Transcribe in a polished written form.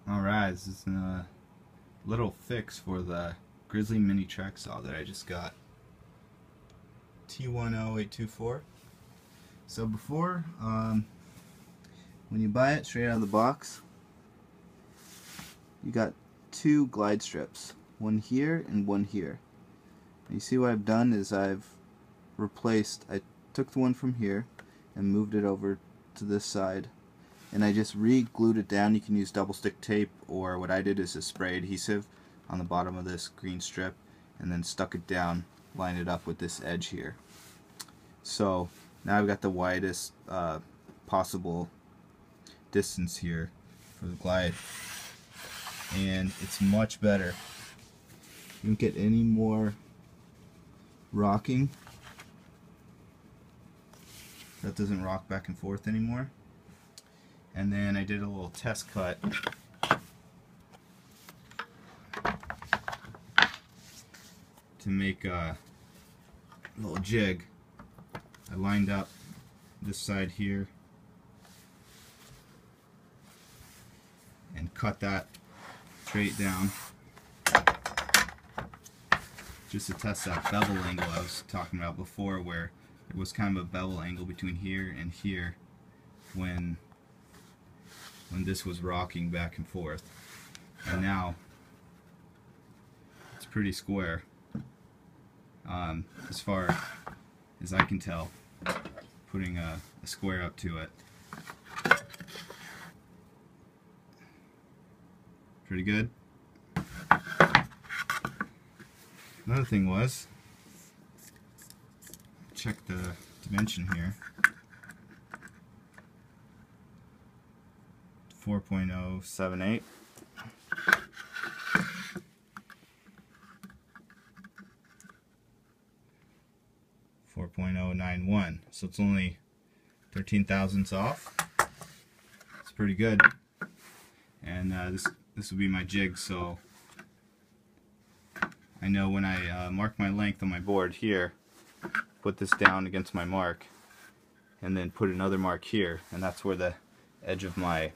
Alright, this is a little fix for the Grizzly mini track saw that I just got. T10824. So before, when you buy it straight out of the box, you got two glide strips, one here and one here. And you see what I've done is I took the one from here and moved it over to this side, and I just re-glued it down. You can use double stick tape, or what I did is a spray adhesive on the bottom of this green strip and then stuck it down, lined it up with this edge here. So now I've got the widest possible distance here for the glide, and it's much better. You don't get any more rocking. That doesn't rock back and forth anymore. And then I did a little test cut to make a little jig. I lined up this side here and cut that straight down just to test that bevel angle I was talking about before, where it was kind of a bevel angle between here and here when this was rocking back and forth. And now it's pretty square, as far as I can tell, putting a square up to it. Pretty good. Another thing was, check the dimension here. 4.078. .091, so it's only 13 thousandths off. It's pretty good. And this will be my jig, so I know when I mark my length on my board here, put this down against my mark, and then put another mark here, and that's where the edge of my